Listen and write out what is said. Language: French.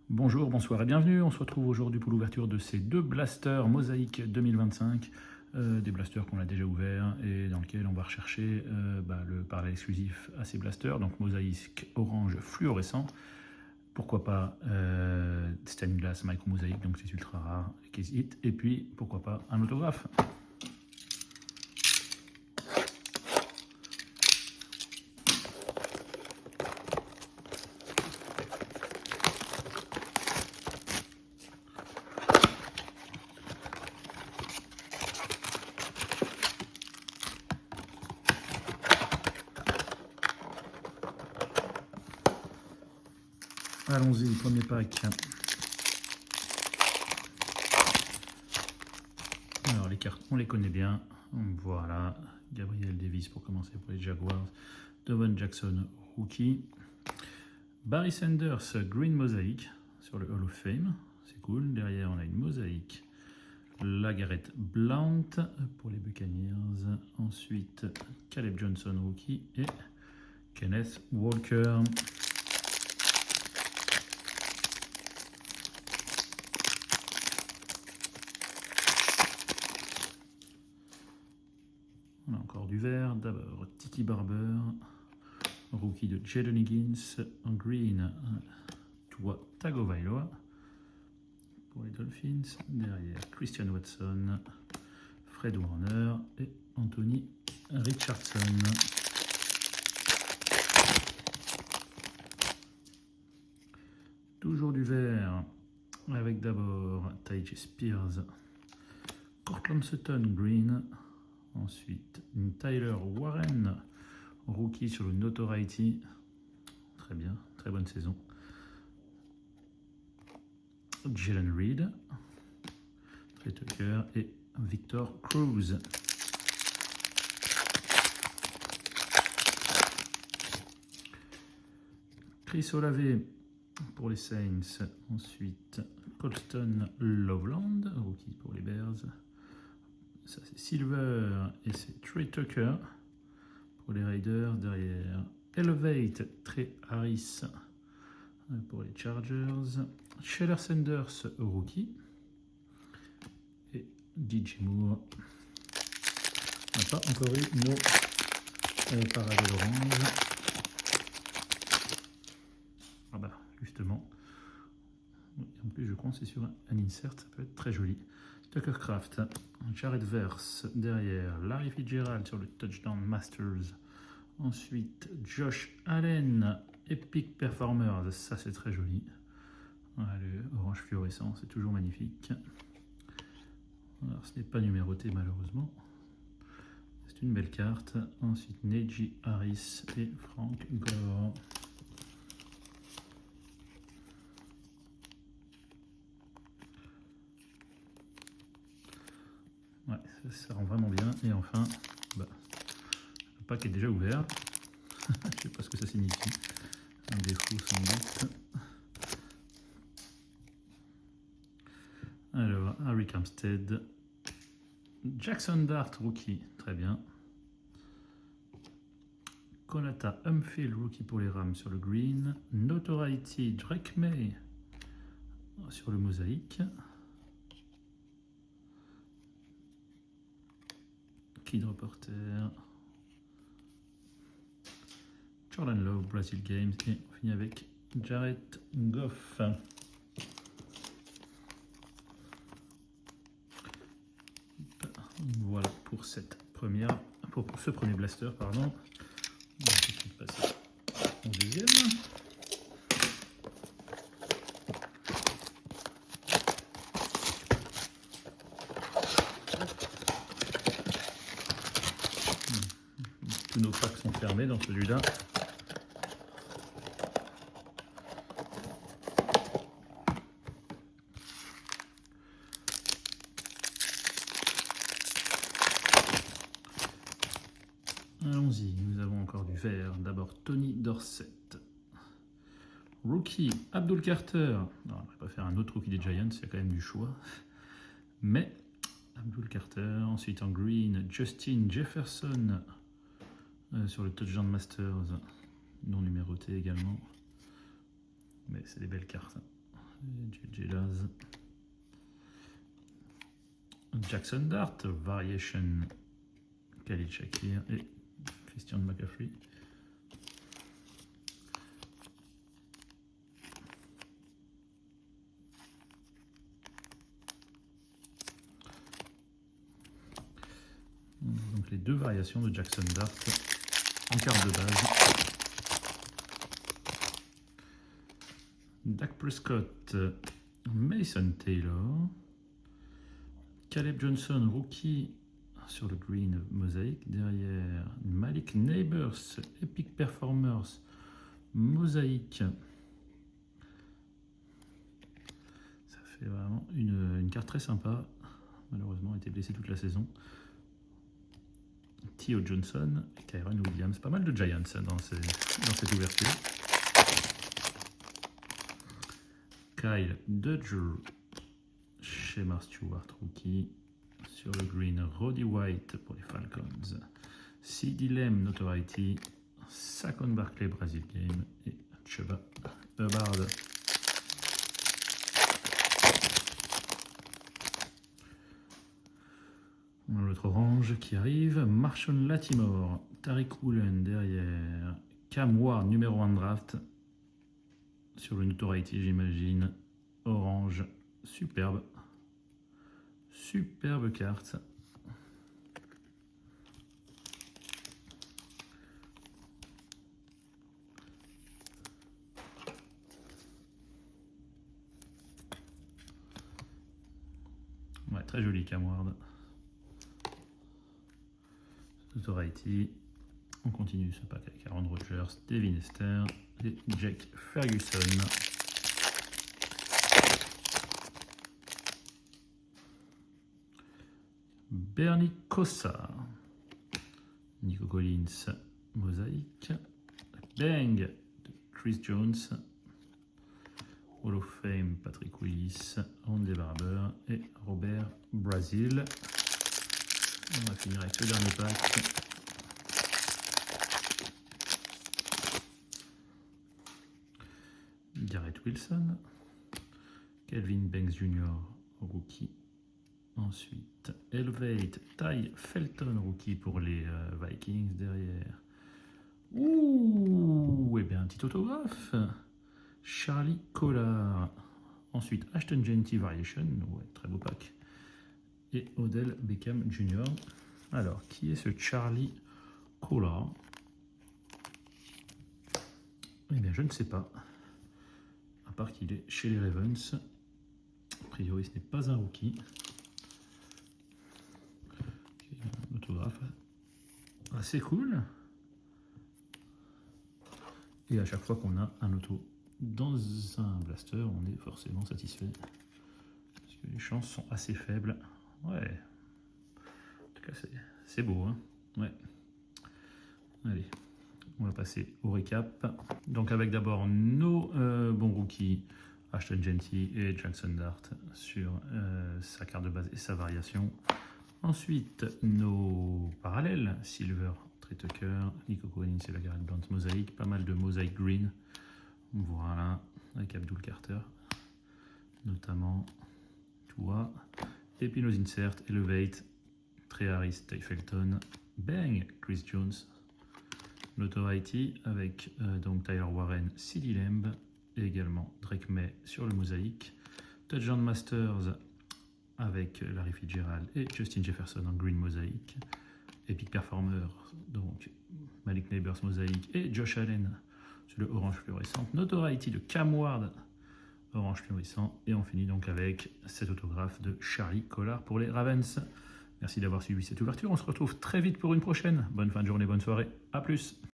Bonjour, bonsoir et bienvenue. On se retrouve aujourd'hui pour l'ouverture de ces deux blasters Mosaïque 2025. Des blasters qu'on a déjà ouverts et dans lesquels on va rechercher le parallèle exclusif à ces blasters. Donc Mosaïque orange fluorescent. Pourquoi pas Stained Glass Micro Mosaïque, donc c'est ultra rare, Case Hit. Et puis pourquoi pas un autographe. Allons-y, premier pack. Alors les cartes, on les connaît bien. Voilà, Gabriel Davis pour commencer pour les Jaguars. Devon Jackson, rookie. Barry Sanders, Green Mosaic sur le Hall of Fame. C'est cool. Derrière, on a une mosaïque. LaGarrette Blount pour les Buccaneers. Ensuite, Caleb Johnson, rookie. Et Kenneth Walker. On a encore du vert. D'abord, Titi Barber, rookie de Jaden Higgins. En green, Tua Tagovailoa pour les Dolphins. Derrière, Christian Watson, Fred Warner et Anthony Richardson. Toujours du vert, avec d'abord Tyjae Spears, Cortland Sutton Green, ensuite Tyler Warren, rookie sur le Notoriety, très bien, très bonne saison. Jalen Reed, Trey Tucker et Victor Cruz. Chris Olave pour les Saints, ensuite Colston Loveland, rookie pour les Bears. Ça c'est Silver et c'est Trey Tucker pour les Raiders. Derrière Elevate, Trey Harris pour les Chargers. Sheller Sanders, rookie. Et DJ Moore. On n'a pas encore eu nos parallèles orange. Ah bah justement. En plus je crois que c'est sur un insert, ça peut être très joli. Tucker Craft, Jared Verse derrière, Larry Fitzgerald sur le Touchdown Masters. Ensuite Josh Allen, Epic Performers, ça c'est très joli. Voilà, le orange fluorescent, c'est toujours magnifique. Alors ce n'est pas numéroté malheureusement. C'est une belle carte. Ensuite Najee Harris et Frank Gore. Ouais, ça rend vraiment bien. Et enfin, le pack est déjà ouvert. Je ne sais pas ce que ça signifie. Un défaut sans doute. Alors, Harry Armstead. Jackson Dart, rookie. Très bien. Konata Humfield, rookie pour les Rams sur le green. Notoriety, Drake May sur le mosaïque. Kid Reporter. Jordan Love, Brazil Games. Et on finit avec Jared Goff. Voilà pour cette première, pour ce premier blaster, pardon. On va tout de suite passer au deuxième. Tous nos packs sont fermés dans celui-là. Allons-y, nous avons encore du vert. D'abord Tony Dorsett. Rookie, Abdul Carter. Non, on ne va pas faire un autre rookie des Giants, il y a quand même du choix. Mais Abdul Carter. Ensuite en green, Justin Jefferson sur le Touchdown Masters, non numéroté également. Mais c'est des belles cartes. JJ Laz. Jackson Dart, Variation, Khalil Shakir et Christian McCaffrey. Donc les deux variations de Jackson Dart en carte de base. Dak Prescott, Mason Taylor, Caleb Johnson, rookie sur le green mosaïque. Derrière, Malik Neighbors, Epic Performers, mosaïque. Ça fait vraiment une carte très sympa. Malheureusement, a été blessé toute la saison. Theo Johnson et Kyron Williams. Pas mal de Giants dans cette ouverture. Kyle Duggar, Shemar Stewart, rookie. Sur le green, Roddy White pour les Falcons. CeeDee Lamb, Notoriety. Saquon Barkley, Brazil Game. Et Chuba Hubbard. L'autre orange qui arrive, Marshawn Lattimore, Tariq Woolen derrière, Cam Ward, numéro 1 de draft, sur le Notoriety j'imagine, orange, superbe, superbe carte. Ouais, très joli Cam Ward. Notoriety. On continue ce pack avec Aaron Rodgers, Devin Hester et Jake Ferguson. Bernie Kosar, Nico Collins, mosaïque. Bang de Chris Jones, Hall of Fame Patrick Willis, Ronde Barber et Robert Brazil. On va finir avec le dernier pack. Garrett Wilson, Kelvin Banks Jr., rookie. Ensuite, Elevate, Ty Felton, rookie pour les Vikings derrière. Ouh, et bien un petit autographe. Charlie Collar. Ensuite, Ashton Jeanty Variation, ouais, très beau pack. Et Odell Beckham Jr. Alors, qui est ce Charlie Collar? Eh bien, je ne sais pas. À part qu'il est chez les Ravens. A priori, ce n'est pas un rookie. Un autographe assez cool. Et à chaque fois qu'on a un auto dans un blaster, on est forcément satisfait. Parce que les chances sont assez faibles. Ouais. En tout cas, c'est beau. Hein, ouais. Allez, on va passer au récap. Donc avec d'abord nos bons rookies, Ashton Jeanty et Jackson Dart sur sa carte de base et sa variation. Ensuite, nos parallèles, Silver, Trey Tucker, Nico Collins et la Garrett Blount mosaïque. Pas mal de mosaïque green. Voilà, avec Abdul Carter, notamment. Tua. Et puis nos inserts, Elevate, Trey Harris, Ty Felton, Bang, Chris Jones, Notoriety avec donc Tyler Warren, CeeDee Lamb et également Drake May sur le mosaïque. Touchdown Masters avec Larry Fitzgerald et Justin Jefferson en green mosaïque. Epic Performer, donc Malik Neighbors mosaïque et Josh Allen sur le orange fluorescent. Notoriety de Cam Ward, orange fluorescent. Et on finit donc avec cet autographe de Charlie Collar pour les Ravens. Merci d'avoir suivi cette ouverture. On se retrouve très vite pour une prochaine. Bonne fin de journée, bonne soirée. À plus.